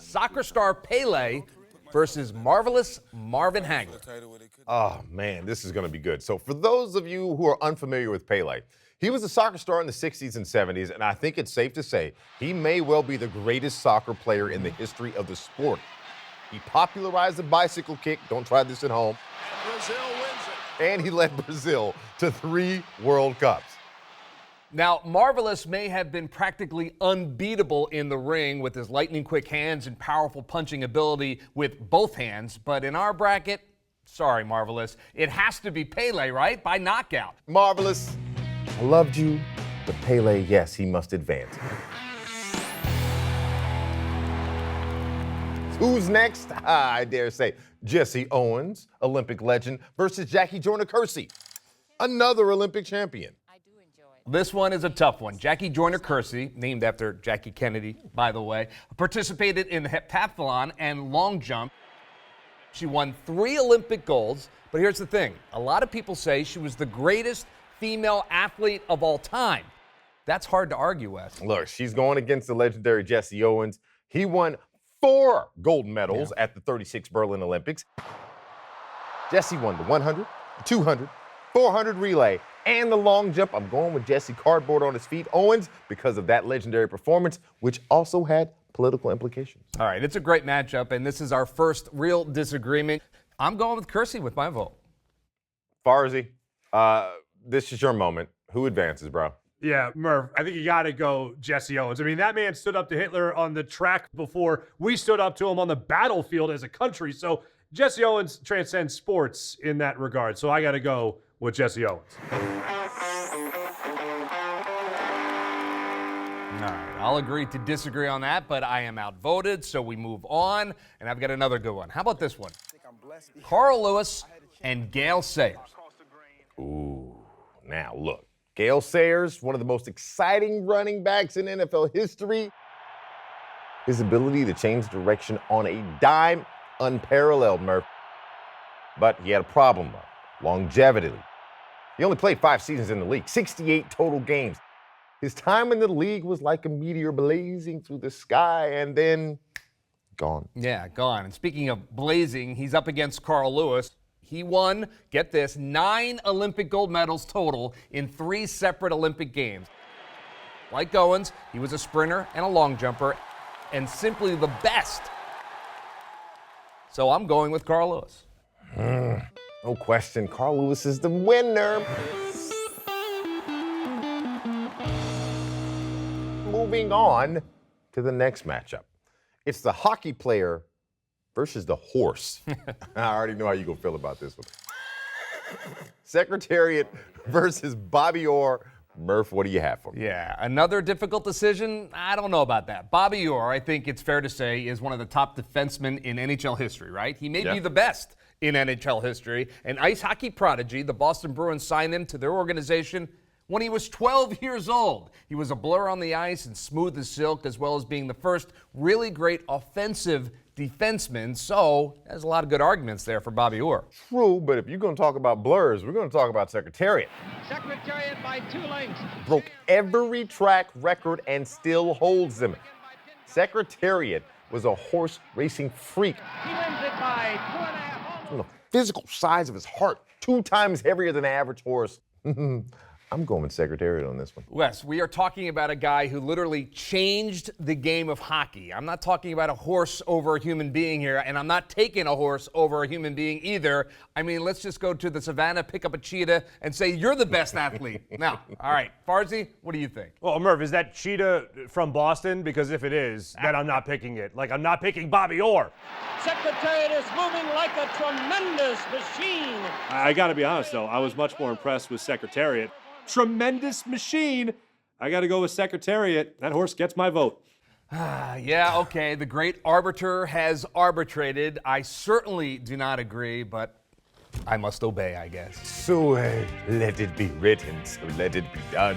soccer star Pelé versus marvelous Marvin Hagler. Oh, man, this is going to be good. So for those of you who are unfamiliar with Pelé, he was a soccer star in the 60s and 70s, and I think it's safe to say he may well be the greatest soccer player in the history of the sport. He popularized the bicycle kick. Don't try this at home. Brazil wins it. And he led Brazil to 3 World Cups. Now, Marvelous may have been practically unbeatable in the ring with his lightning-quick hands and powerful punching ability with both hands, but in our bracket, sorry, Marvelous, it has to be Pelé, right? By knockout. Marvelous, I loved you, but Pelé, yes, he must advance. Who's next? I dare say Jesse Owens, Olympic legend, versus Jackie Joyner-Kersee, another Olympic champion. This one is a tough one. Jackie Joyner-Kersee, named after Jackie Kennedy, by the way, participated in the heptathlon and long jump. She won 3 Olympic golds, but here's the thing. A lot of people say she was the greatest female athlete of all time. That's hard to argue with. Look, she's going against the legendary Jesse Owens. He won 4 gold medals at the 36 Berlin Olympics. Jesse won the 100, 200, 400 relay, and the long jump. I'm going with Jesse cardboard on his feet. Owens, because of that legendary performance, which also had political implications. All right, it's a great matchup, and this is our first real disagreement. I'm going with Kersee with my vote. Farzy, this is your moment. Who advances, bro? Yeah, Murph, I think you got to go Jesse Owens. I mean, that man stood up to Hitler on the track before we stood up to him on the battlefield as a country. So Jesse Owens transcends sports in that regard. So I got to go with Jesse Owens. All right, I'll agree to disagree on that, but I am outvoted, so we move on. And I've got another good one. How about this one? Carl Lewis and Gale Sayers. Ooh, now look. Gale Sayers, one of the most exciting running backs in NFL history. His ability to change direction on a dime, unparalleled, Murph. But he had a problem, though. Longevity. He only played 5 seasons in the league, 68 total games. His time in the league was like a meteor blazing through the sky and then gone. Yeah, gone. And speaking of blazing, he's up against Carl Lewis. He won, get this, 9 Olympic gold medals total in 3 separate Olympic games. Like Owens, he was a sprinter and a long jumper, and simply the best. So I'm going with Carl Lewis. No question, Carl Lewis is the winner. Moving on to the next matchup. It's the hockey player versus the horse. I already know how you're going to feel about this one. Secretariat versus Bobby Orr. Murph, what do you have for me? Yeah, another difficult decision? I don't know about that. Bobby Orr, I think it's fair to say, is one of the top defensemen in NHL history, right? He may be the best in NHL history. An ice hockey prodigy, the Boston Bruins signed him to their organization when he was 12 years old. He was a blur on the ice and smooth as silk, as well as being the first really great offensive defenseman. So there's a lot of good arguments there for Bobby Orr. True, but if you're going to talk about blurs, we're going to talk about Secretariat. Secretariat by 2 lengths. Broke every track record and still holds them. Secretariat was a horse racing freak. He wins it by 2.5. From the physical size of his heart, 2 times heavier than an average horse. I'm going with Secretariat on this one. Wes, we are talking about a guy who literally changed the game of hockey. I'm not talking about a horse over a human being here, and I'm not taking a horse over a human being either. I mean, let's just go to the savannah, pick up a cheetah, and say you're the best athlete. Now, all right, Farzy, what do you think? Well, Murph, is that cheetah from Boston? Because if it is, then I'm not picking it. Like, I'm not picking Bobby Orr. Secretariat is moving like a tremendous machine. I got to be honest, though. I was much more impressed with Secretariat. Tremendous machine. I got to go with Secretariat. That horse gets my vote. Yeah, okay, the great arbiter has arbitrated. I certainly do not agree, but I must obey, I guess. So let it be written, so let it be done.